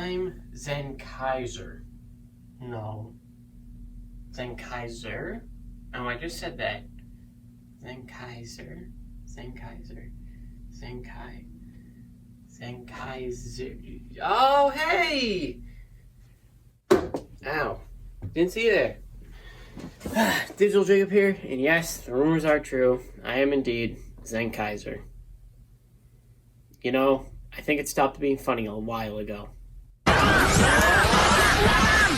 I'm Zenkaizer. No. Zenkaizer? Oh, I just said that. Zenkaizer. Zenkaizer. Zenkaizer. Oh, hey! Ow. Didn't see you there. Digital Jacob here, and yes, the rumors are true. I am indeed Zenkaizer. You know, I think it stopped being funny a while ago.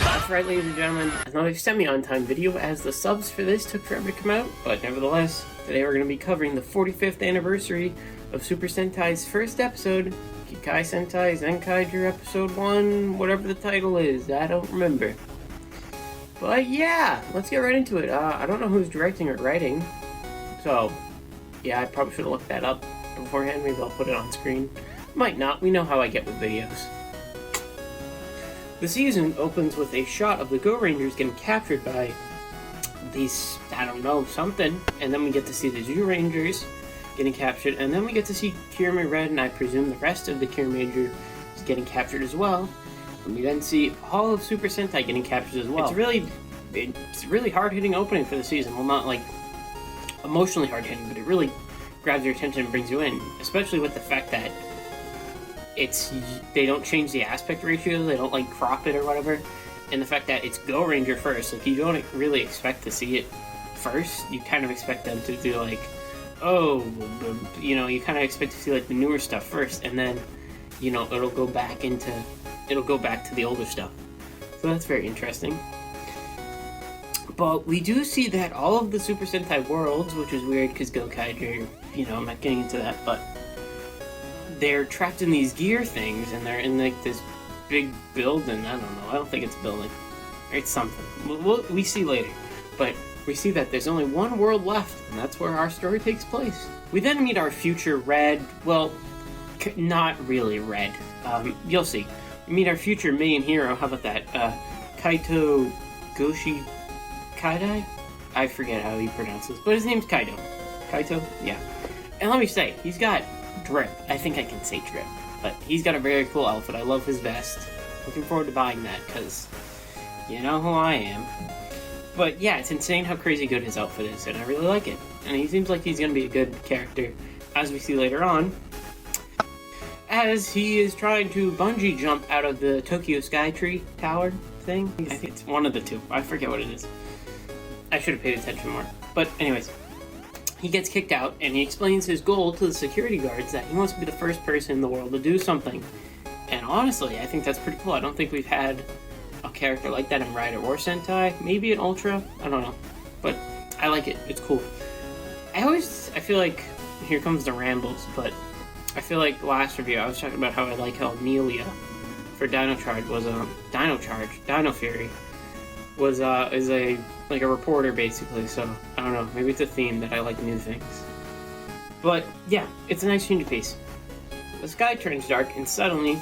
That's right, ladies and gentlemen, another semi-on-time video as the subs for this took forever to come out, but nevertheless, today we're going to be covering the 45th anniversary of Super Sentai's first episode, Kikai Sentai Zenkaiger Episode 1, whatever the title is, I don't remember. But yeah, let's get right into it. I don't know who's directing or writing, so yeah, I probably should have looked that up beforehand. Maybe I'll put it on screen. Might not, we know how I get with videos. The season opens with a shot of the Go Rangers getting captured by these, I don't know, something, and then we get to see the Zoo Rangers getting captured, and then we get to see Kirame Red, and I presume the rest of the Kirame Ranger is getting captured as well. And we then see all of Super Sentai getting captured as well. It's really hard-hitting opening for the season. Well, not like emotionally hard-hitting, but it really grabs your attention and brings you in, especially with the fact that they don't change the aspect ratio, they don't like crop it or whatever, and the fact that it's Go Ranger first, like you don't really expect to see it first. You kind of expect them to do like, oh, you know, you kind of expect to see like the newer stuff first, and then, you know, it'll go back to the older stuff. So that's very interesting. But we do see that all of the Super Sentai worlds, which is weird because Zenkaiger, you know, I'm not getting into that, but they're trapped in these gear things, and they're in like this big building. I don't know. I don't think it's a building. It's something. We see later. But we see that there's only one world left, and that's where our story takes place. We then meet our future Red. Well, not really Red. You'll see. We meet our future main hero. How about that? Kaito Goshi Kaidai? I forget how he pronounces, but his name's Kaito. Kaito? Yeah. And let me say, he's got drip. I think I can say drip. But he's got a very cool outfit. I love his vest. Looking forward to buying that, because you know who I am. But yeah, it's insane how crazy good his outfit is, and I really like it. And he seems like he's going to be a good character, as we see later on, as he is trying to bungee jump out of the Tokyo Skytree Tower thing. I think it's one of the two. I forget what it is. I should have paid attention more. But anyways, he gets kicked out, and he explains his goal to the security guards that he wants to be the first person in the world to do something. And honestly, I think that's pretty cool. I don't think we've had a character like that in Rider or Sentai. Maybe in Ultra. I don't know. But I like it. It's cool. I feel like, here comes the rambles, but I feel like last review I was talking about how I like how Amelia for Dino Charge was Dino Fury was is a reporter basically, so I don't know, maybe it's a theme that I like new things. But yeah, it's a nice change of pace. The sky turns dark and suddenly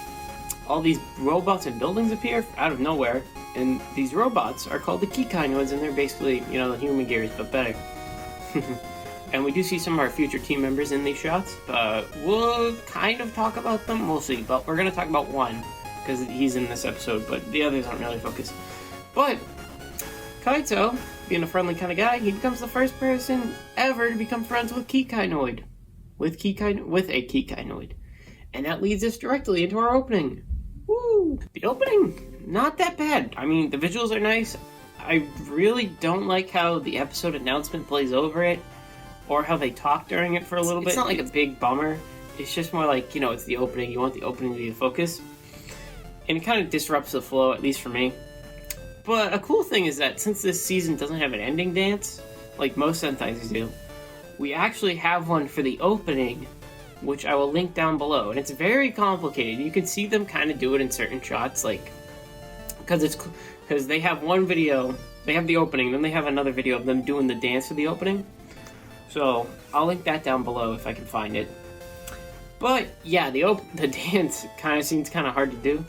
all these robots and buildings appear out of nowhere, and these robots are called the Kikai nodes, and they're basically, you know, the human gears, but better. And we do see some of our future team members in these shots. We'll kind of talk about them, we'll see, but we're going to talk about one, because he's in this episode, but the others aren't really focused. But Kaito, being a friendly kind of guy, he becomes the first person ever to become friends with Kikainoid. With a Kikainoid. And that leads us directly into our opening. Woo! The opening, not that bad. I mean, the visuals are nice. I really don't like how the episode announcement plays over it, or how they talk during it for a little bit. It's not like a big bummer. It's just more like, you know, it's the opening. You want the opening to be the focus. And it kind of disrupts the flow, at least for me. But a cool thing is that since this season doesn't have an ending dance, like most Sentais do, we actually have one for the opening, which I will link down below. And it's very complicated. You can see them kind of do it in certain shots, like, because they have one video, they have the opening, then they have another video of them doing the dance for the opening. So I'll link that down below if I can find it. But yeah, the dance kind of seems kind of hard to do.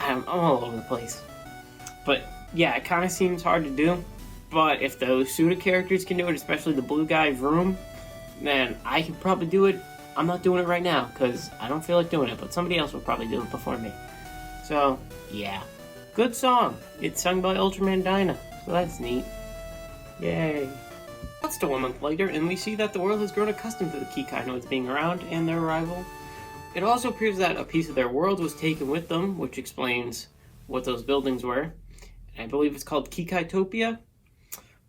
I'm all over the place. But yeah, it kind of seems hard to do. But if those Suda characters can do it, especially the blue guy Vroom, then I can probably do it. I'm not doing it right now because I don't feel like doing it, but somebody else will probably do it before me. So, yeah. Good song. It's sung by Ultraman Dyna, so that's neat. Yay. That's still 1 month later, and we see that the world has grown accustomed to the Kikai Noids being around and their arrival. It also appears that a piece of their world was taken with them, which explains what those buildings were. I believe it's called Kikaitopia.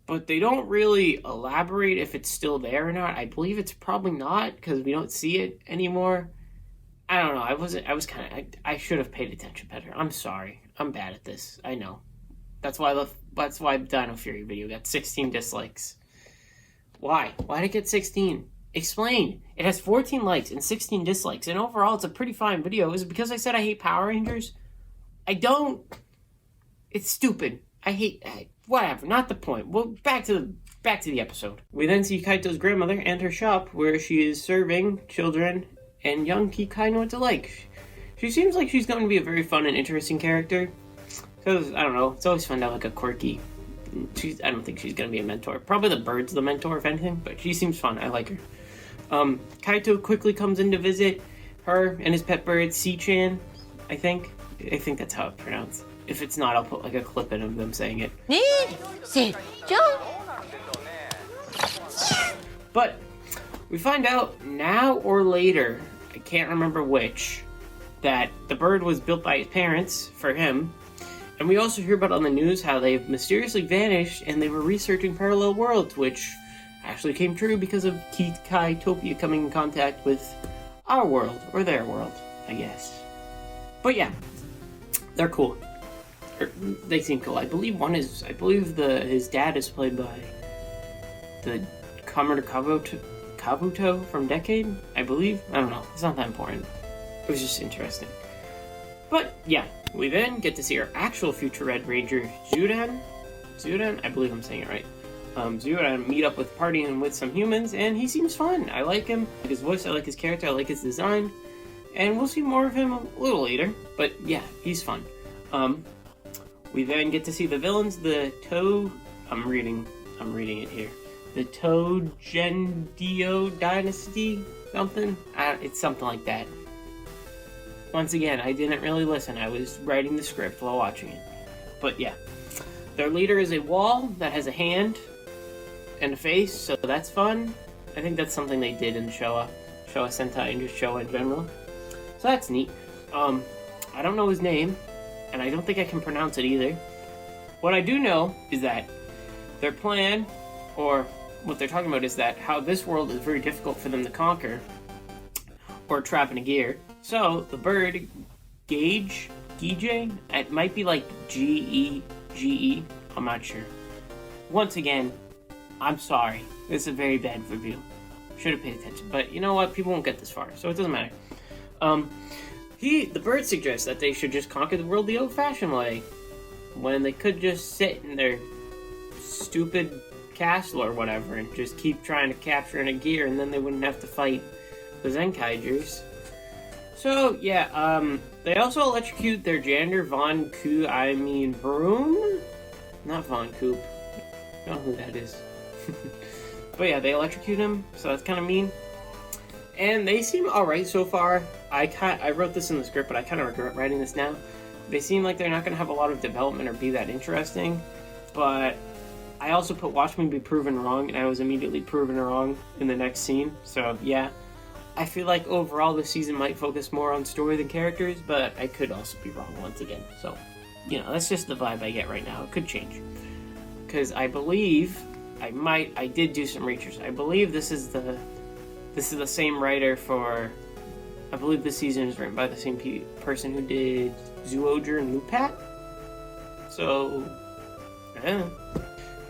But they don't really elaborate if it's still there or not. I believe it's probably not, because we don't see it anymore. I don't know. I should have paid attention better. I'm sorry. I'm bad at this. I know. That's why Dino Fury video got 16 dislikes. Why? Why did it get 16? Explain. It has 14 likes and 16 dislikes, and overall it's a pretty fine video. Is it because I said I hate Power Rangers? I don't. It's stupid. Whatever, not the point. Well, back to the episode. We then see Kaito's grandmother and her shop, where she is serving children and young Kikai Noids alike. She seems like she's going to be a very fun and interesting character. Because, I don't know, it's always fun to have like a quirky... I don't think she's going to be a mentor. Probably the bird's the mentor, if anything, but she seems fun. I like her. Kaito quickly comes in to visit her and his pet bird, C-chan, I think. I think that's how it's pronounced. If it's not, I'll put like a clip in of them saying it. But we find out now or later, I can't remember which, that the bird was built by his parents for him. And we also hear about on the news how they've mysteriously vanished and they were researching parallel worlds, which actually came true because of Kikaitopia coming in contact with our world, or their world, I guess. But yeah, they're cool. They seem cool. I believe his dad is played by the Kamoto Kabuto from Decade, I believe. I don't know. It's not that important. It was just interesting. But yeah, we then get to see our actual future Red Ranger, Zudan, I believe I'm saying it right. Zudan meet up with partying with some humans, and he seems fun. I like him. I like his voice, I like his character, I like his design. And we'll see more of him a little later. But yeah, he's fun. We then get to see the villains, I'm reading it here. The Togendio Dynasty, something? It's something like that. Once again, I didn't really listen. I was writing the script while watching it. But yeah. Their leader is a wall that has a hand and a face, so that's fun. I think that's something they did in Showa Sentai and just Showa in general. So that's neat. I don't know his name, and I don't think I can pronounce it either. What I do know is that their plan, or what they're talking about, is that how this world is very difficult for them to conquer or trap in a gear. So the bird, Gege, it might be like G-E, I'm not sure. Once again, I'm sorry. This is a very bad review. Should have paid attention. But you know what? People won't get this far, so it doesn't matter. The bird suggests that they should just conquer the world the old-fashioned way, when they could just sit in their stupid castle or whatever and just keep trying to capture in a gear, and then they wouldn't have to fight the Zenkaigers. So, yeah, they also electrocute their janitor, Vroom? Not Von Coop. I don't know who that is. But yeah, they electrocute him, so that's kind of mean. And they seem alright so far. I wrote this in the script, but I kind of regret writing this now. They seem like they're not going to have a lot of development or be that interesting. But I also put Watch Me Be Proven Wrong, and I was immediately proven wrong in the next scene. So, yeah. I feel like overall this season might focus more on story than characters, but I could also be wrong once again. So, you know, that's just the vibe I get right now. It could change. Because I believe, I did do some research. I believe this is the same writer for, I believe this season is written by the same person who did Zooger and Lupat. So, yeah.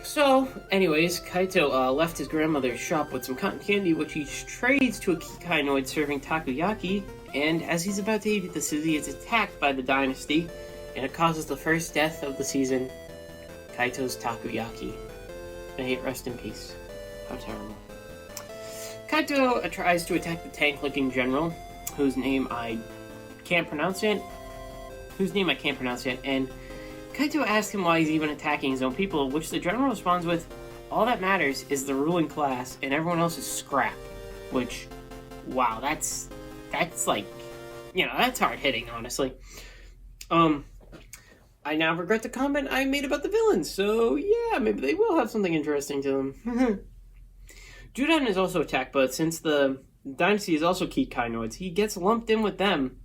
So, anyways, Kaito left his grandmother's shop with some cotton candy, which he trades to a Kikai Noid serving takoyaki, and as he's about to eat the city, it's attacked by the dynasty, and it causes the first death of the season, Kaito's takoyaki. May it rest in peace. How terrible. Kaito tries to attack the tank-looking general, whose name I can't pronounce yet, and Kaito asks him why he's even attacking his own people, which the general responds with, all that matters is the ruling class and everyone else is scrap. Which, wow, that's like, that's hard hitting, honestly. I now regret the comment I made about the villains, so yeah, maybe they will have something interesting to them. Judan is also attacked, but since the dynasty is also Kikainoids, he gets lumped in with them,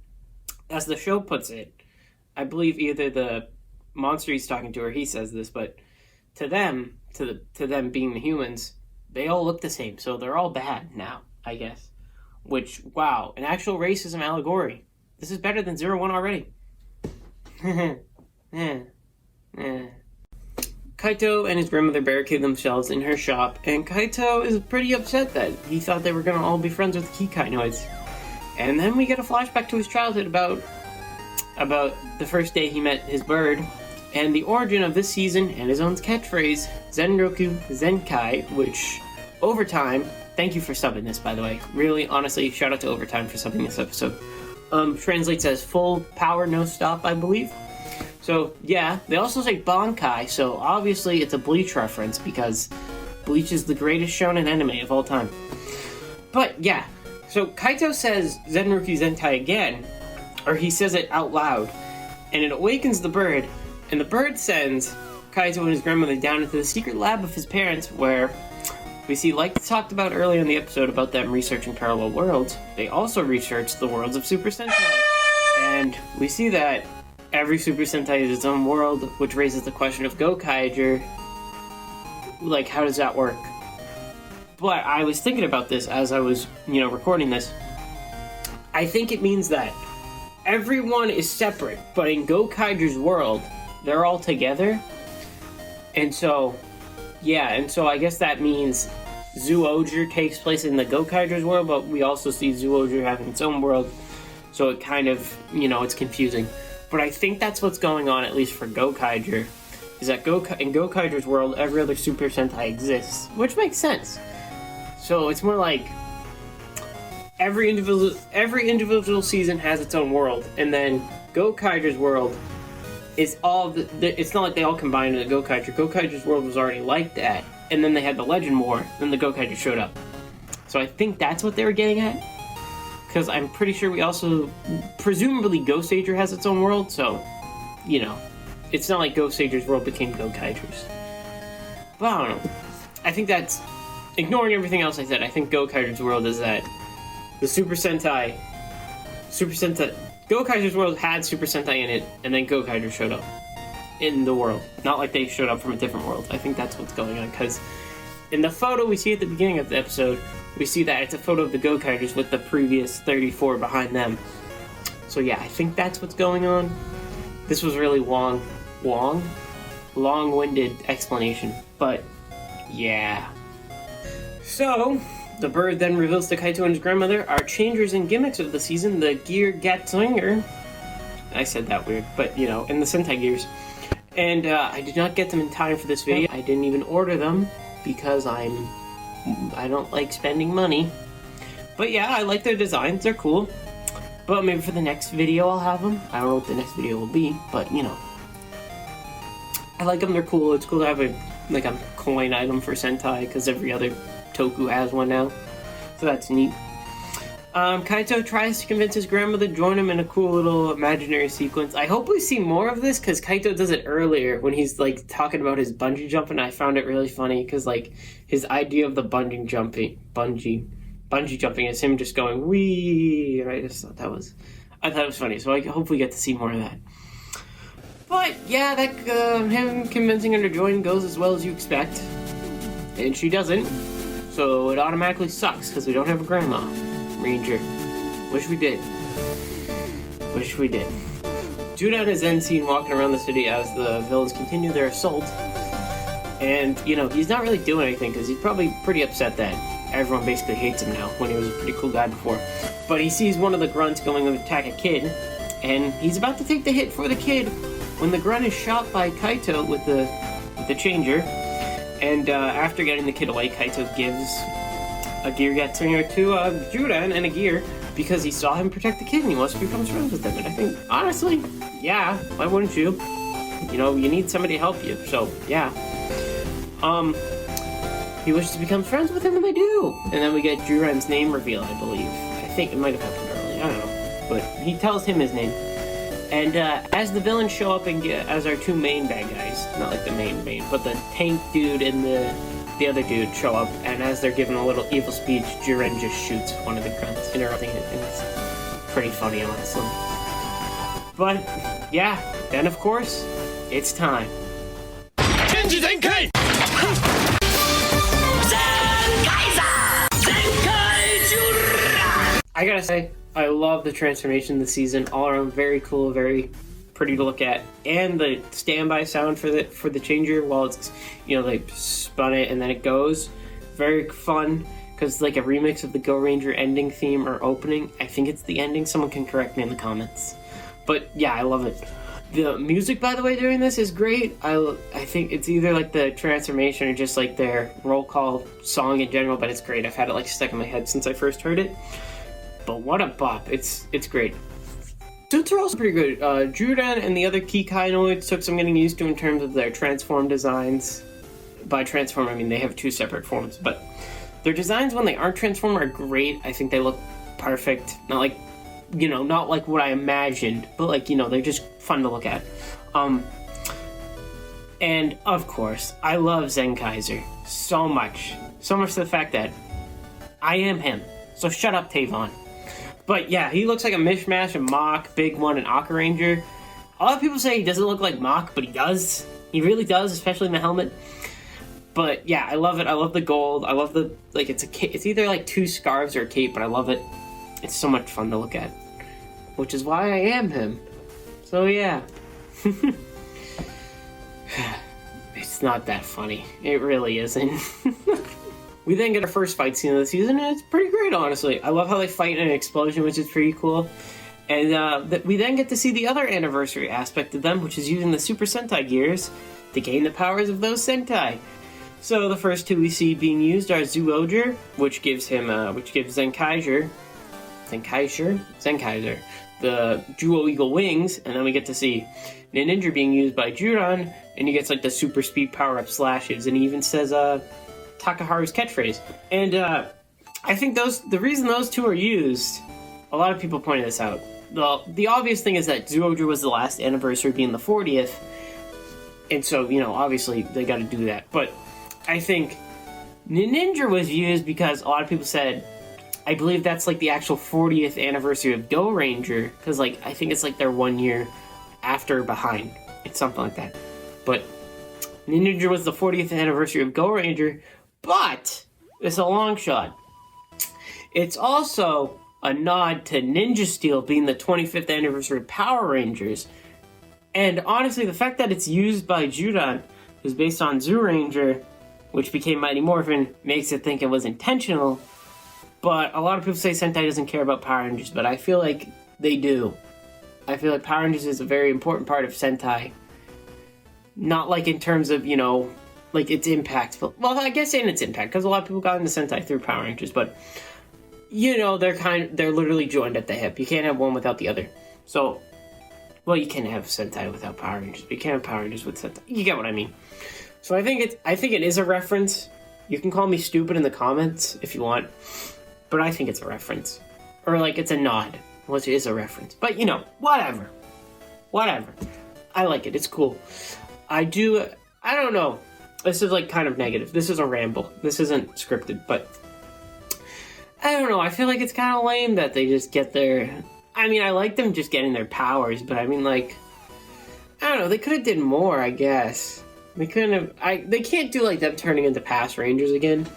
as the show puts it. I believe either the monster he's talking to or he says this, but to them being the humans, they all look the same, so they're all bad now, I guess. Which, wow, an actual racism allegory. This is better than 01 already. Kaito and his grandmother barricade themselves in her shop, and Kaito is pretty upset that he thought they were going to all be friends with the Kikainoids. And then we get a flashback to his childhood about the first day he met his bird, and the origin of this season and his own catchphrase, Zenroku Zenkai, which, Overtime, thank you for subbing this, by the way. Really, honestly, shout out to Overtime for subbing this episode. Translates as full power, no stop, I believe. So, yeah, they also say Bankai, so obviously it's a Bleach reference, because Bleach is the greatest shonen anime of all time. But, yeah, so Kaito says Zenroku Zentai again, or he says it out loud, and it awakens the bird, and the bird sends Kaito and his grandmother down into the secret lab of his parents, where we see, like talked about earlier in the episode about them researching parallel worlds, they also researched the worlds of Super Sentai. And we see that every Super Sentai is its own world, which raises the question of Zenkaiger. Like, how does that work? But I was thinking about this as I was, recording this. I think it means that everyone is separate, but in Zenkaiger's world, they're all together. And so I guess that means Zyuohger takes place in the Zenkaiger's world, but we also see Zyuohger having its own world. So it kind of, it's confusing. But I think that's what's going on, at least for Zenkaiger, is that in Zenkaiger's world, every other Super Sentai exists, which makes sense. So it's more like every individual season has its own world, and then Zenkaiger's world is all it's not like they all combined in the Zenkaiger. Zenkaiger's world was already like that, and then they had the Legend War, then the Zenkaiger showed up. So I think that's what they were getting at, because I'm pretty sure we also, presumably Ghostager has its own world, so, it's not like Ghostager's world became Zenkaiger's. But I don't know. I think that's, ignoring everything else I said, I think Zenkaiger's world is that the Super Sentai, Zenkaiger's world had Super Sentai in it, and then Zenkaiger showed up in the world. Not like they showed up from a different world. I think that's what's going on, because in the photo we see at the beginning of the episode, we see that it's a photo of the Zenkaiger's with the previous 34 behind them. So yeah, I think that's what's going on. This was really long-winded explanation, but yeah. So, the bird then reveals to Kaito and his grandmother our changers and gimmicks of the season, the Gear Gatzinger. I said that weird, but in the Sentai gears. And I did not get them in time for this video. I didn't even order them because I don't like spending money. But yeah, I like their designs, they're cool. But maybe for the next video I'll have them. I don't know what the next video will be, but I like them, they're cool. It's cool to have a coin item for Sentai, because every other Toku has one now, so that's neat. Kaito tries to convince his grandmother to join him in a cool little imaginary sequence. I hope we see more of this, because Kaito does it earlier when he's talking about his bungee jumping. I found it really funny, because his idea of the bungee jumping is him just going wee, and I thought it was funny. So I hope we get to see more of that. But yeah, that him convincing her to join goes as well as you expect, and she doesn't. So it automatically sucks, because we don't have a grandma ranger. Wish we did. Judan is then seen walking around the city as the villains continue their assault. And, he's not really doing anything, because he's probably pretty upset that everyone basically hates him now, when he was a pretty cool guy before. But he sees one of the grunts going to attack a kid, and he's about to take the hit for the kid when the grunt is shot by Kaito with the changer. And after getting the kid away, Kaito gives a Gear Gatzinger to Judan and a gear, because he saw him protect the kid and he wants to become friends with him. And I think, honestly, yeah, why wouldn't you? You need somebody to help you, so yeah. He wishes to become friends with him, and they do. And then we get Juran's name reveal, I believe. think it might have happened early. I don't know. But he tells him his name. And as the villains show up and as our two main bad guys, not like the main, but the tank dude and the other dude show up, and as they're giving a little evil speech, Jiren just shoots one of the grunts, interrupting it, and it's pretty funny, honestly. But, yeah, then of course, it's time. Tenji Zenkai! Zenkaizer! Zenkaizer! I gotta say, I love the transformation this season. All around, very cool, very pretty to look at, and the standby sound for the changer while it's, you know, they spun it and then it goes. Very fun, because it's like a remix of the Go Ranger ending theme or opening. I think it's the ending. Someone can correct me in the comments. But yeah, I love it. The music, by the way, during this is great. I think it's either like the transformation or just like their roll call song in general, but it's great. I've had it like stuck in my head since I first heard it. But what a bop. It's great. Suits are also pretty good. Juran and the other Kikai took some getting used to in terms of their transform designs. By transform, I mean they have two separate forms, but their designs when they aren't transformed are great. I think they look perfect. Not like, you know, not like what I imagined, but like, you know, they're just fun to look at. And of course, I love Zenkaizer so much. So much to the fact that I am him. So shut up, Tavon. But yeah, he looks like a mishmash of Mach, Big One, and Aqua Ranger. A lot of people say he doesn't look like Mach, but he does. He really does, especially in the helmet. But yeah, I love it. I love the gold. I love the, like, it's either like two scarves or a cape, but I love it. It's so much fun to look at. Which is why I am him. So yeah. It's not that funny. It really isn't. We then get our first fight scene of the season, and it's pretty great, honestly. I love how they fight in an explosion, which is pretty cool. And we then get to see the other anniversary aspect of them, which is using the Super Sentai gears to gain the powers of those Sentai. So the first two we see being used are Zenkaizer, which gives Zenkaizer, the Jewel Eagle wings, and then we get to see Ninja being used by Juran, and he gets like the super speed power-up slashes, and he even says Takaharu's catchphrase. And I think the reason those two are used, a lot of people pointed this out. The obvious thing is that Zenkaizer was the last anniversary being the 40th, and so, you know, obviously they got to do that. But I think Ninja was used because a lot of people said, I believe that's like the actual 40th anniversary of Go Ranger, because like I think it's like they're 1 year after behind. It's something like that. But Ninja was the 40th anniversary of Go Ranger, but it's a long shot. It's also a nod to Ninja Steel being the 25th anniversary of Power Rangers. And honestly, the fact that it's used by Juran, who's based on Zyuranger, which became Mighty Morphin, makes it think it was intentional. But a lot of people say Sentai doesn't care about Power Rangers, but I feel like they do. I feel like Power Rangers is a very important part of Sentai. Not like in terms of, you know, like its impact. Well, I guess in its impact, because a lot of people got into Sentai through Power Rangers, but, you know, they're literally joined at the hip. You can't have one without the other. So, well, you can't have Sentai without Power Rangers, but you can't have Power Rangers with Sentai. You get what I mean. So I think it is a reference. You can call me stupid in the comments if you want, but I think it's a reference. Or like it's a nod, which is a reference. But, you know, whatever. I like it. It's cool. I don't know. This is like kind of negative. This is a ramble. This isn't scripted, but I don't know. I feel like it's kind of lame that they just get their... I mean, I like them just getting their powers, but I mean, like, I don't know. They could have did more, I guess. They couldn't have... They can't do like them turning into past Rangers again.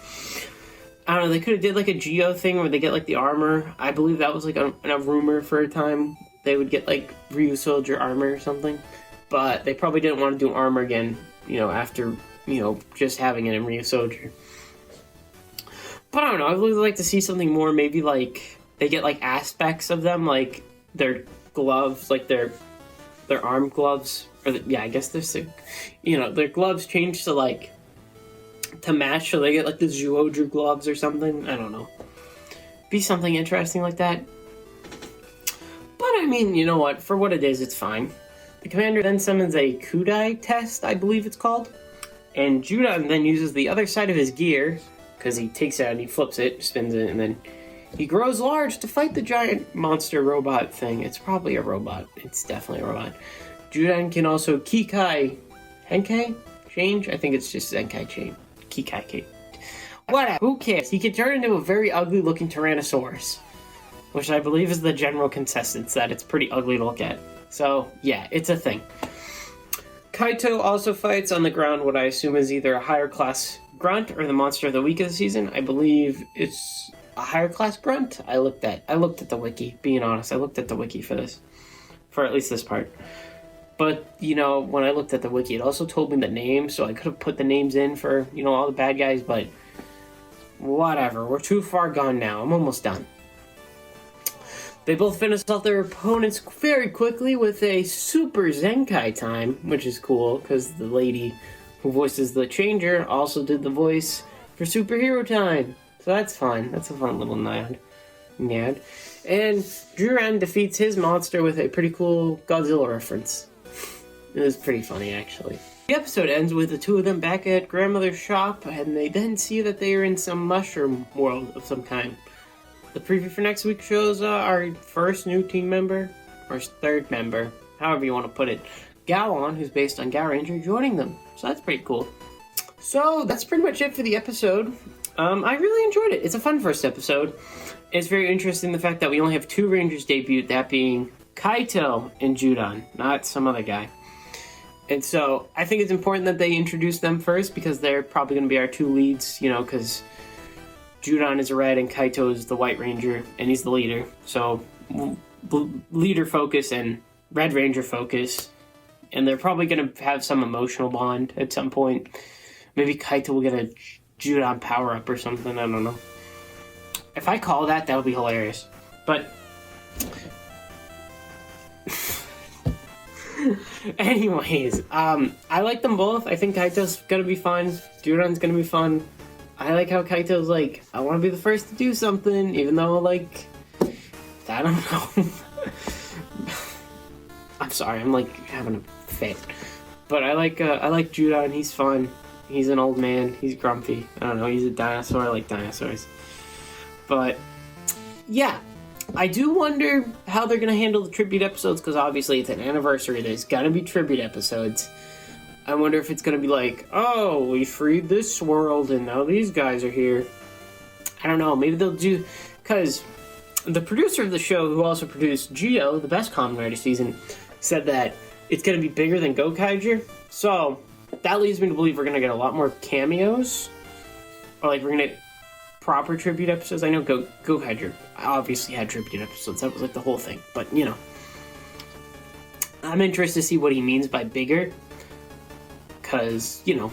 I don't know. They could have did like a Geo thing where they get like the armor. I believe that was like a rumor for a time. They would get like Ryu Soldier armor or something. But they probably didn't want to do armor again, you know, after, you know, just having it in Ryu Soldier. But I don't know, I'd really like to see something more, maybe like, they get like aspects of them, like their gloves, like their arm gloves, or I guess there's, you know, their gloves change to like, to match, so they get like the Zyuranger gloves or something, I don't know. Be something interesting like that. But I mean, you know what, for what it is, it's fine. The commander then summons a Kudai test, I believe it's called. And Juran then uses the other side of his gear, because he takes it out and he flips it, spins it, and then He grows large to fight the giant monster robot thing. It's probably a robot. It's definitely a robot. Judan can also Kikai change? I think it's just Zenkai change. Kikai. Whatever. Who cares? He can turn into a very ugly looking Tyrannosaurus, which I believe is the general consensus that it's pretty ugly to look at. So, yeah, it's a thing. Kaito also fights on the ground what I assume is either a higher class grunt or the monster of the week of the season. I believe it's a higher class grunt. I looked at the wiki, being honest. I looked at the wiki for this. For at least this part. But, you know, when I looked at the wiki, it also told me the names, so I could have put the names in for, you know, all the bad guys, but whatever. We're too far gone now. I'm almost done. They both finished off their opponents very quickly with a Super Zenkai time, which is cool, because the lady who voices the Changer also did the voice for Superhero Time. So that's fun. That's a fun little nod. And Juran defeats his monster with a pretty cool Godzilla reference. It was pretty funny, actually. The episode ends with the two of them back at grandmother's shop, and they then see that they are in some mushroom world of some kind. The preview for next week shows our first new team member, or third member, however you want to put it, Gallon, who's based on Gal Ranger, joining them. So that's pretty cool. So that's pretty much it for the episode. I really enjoyed it. It's a fun first episode. It's very interesting the fact that we only have 2 Rangers debut, that being Kaito and Judan, not some other guy. And so I think it's important that they introduce them first because they're probably going to be our 2 leads, you know, because Judan is a red and Kaito is the White Ranger, and he's the leader. So leader focus and Red Ranger focus, and they're probably going to have some emotional bond at some point. Maybe Kaito will get a Judan power-up or something, I don't know. If I call that would be hilarious. But anyways, I like them both. I think Kaito's gonna be fun. Judan's gonna be fun. I like how Kaito's like, I want to be the first to do something, even though, like, I don't know. I'm sorry, I'm like having a fit. But I like Judan. He's fun. He's an old man. He's grumpy. I don't know. He's a dinosaur. I like dinosaurs. But yeah, I do wonder how they're gonna handle the tribute episodes because obviously it's an anniversary. There's gonna be tribute episodes. I wonder if it's gonna be like, oh, we freed this world and now these guys are here. I don't know. Maybe they'll do, because the producer of the show, who also produced Geo, the best Kamen Rider season, said that it's gonna be bigger than Zenkaiger. So that leads me to believe we're gonna get a lot more cameos, or like we're gonna get proper tribute episodes. I know Zenkaiger obviously had tribute episodes. That was like the whole thing. But you know, I'm interested to see what he means by bigger. Because, you know,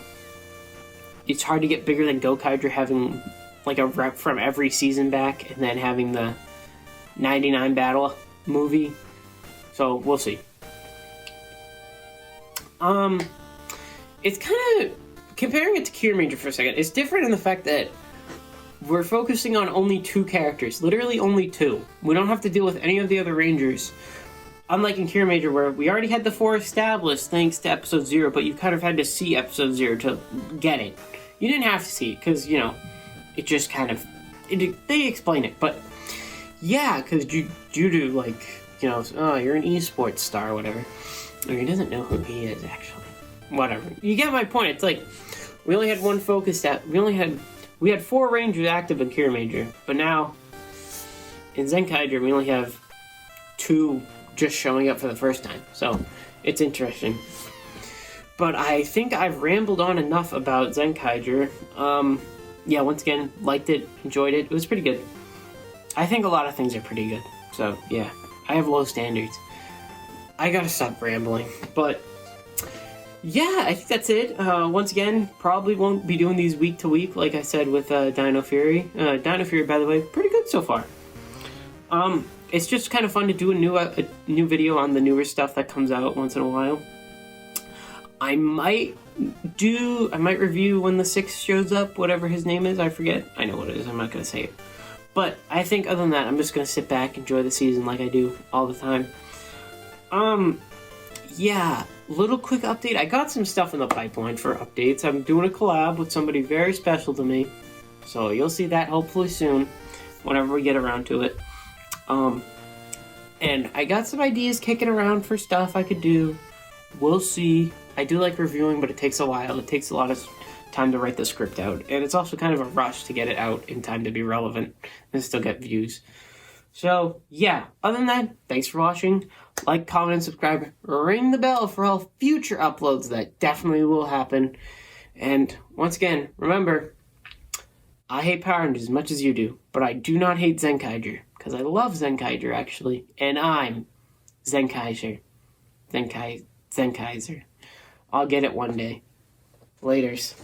it's hard to get bigger than Zenkaiger having, like, a rep from every season back and then having the 99 battle movie. So, we'll see. It's kind of, comparing it to Kira Ranger for a second, it's different in the fact that we're focusing on only 2 characters. Literally only 2. We don't have to deal with any of the other Rangers. Unlike in Kira Major, where we already had the 4 established thanks to episode 0, but you kind of had to see episode 0 to get it. You didn't have to see it, because, you know, it just kind of, they explain it. But, yeah, because Judo, like, you know, oh, you're an esports star or whatever. Or he doesn't know who he is, actually. Whatever. You get my point. It's like, we only had one focus we had 4 Rangers active in Kira Major, but now, in Zenkaiger, we only have 2 just showing up for the first time. So, it's interesting. But I think I've rambled on enough about Zenkaiger. Yeah, once again, liked it, enjoyed it. It was pretty good. I think a lot of things are pretty good. So, yeah, I have low standards. I gotta stop rambling. But, yeah, I think that's it. Once again, probably won't be doing these week to week, like I said with Dino Fury. Dino Fury, by the way, pretty good so far. It's just kind of fun to do a new video on the newer stuff that comes out once in a while. I might review when the 6 shows up, whatever his name is, I forget. I know what it is, I'm not going to say it. But I think other than that, I'm just going to sit back, enjoy the season like I do all the time. Yeah, little quick update. I got some stuff in the pipeline for updates. I'm doing a collab with somebody very special to me. So you'll see that hopefully soon. whenever we get around to it. And I got some ideas kicking around for stuff I could do. We'll see. I do like reviewing, but it takes a while. It takes a lot of time to write the script out. And it's also kind of a rush to get it out in time to be relevant and still get views. So, yeah. Other than that, thanks for watching. Like, comment, and subscribe. Ring the bell for all future uploads that definitely will happen. And once again, remember, I hate Power Rangers as much as you do, but I do not hate Zenkaiger, because I love Zenkaiger, actually, and I'm Zenkaizer. Zenkaizer. I'll get it one day. Laters.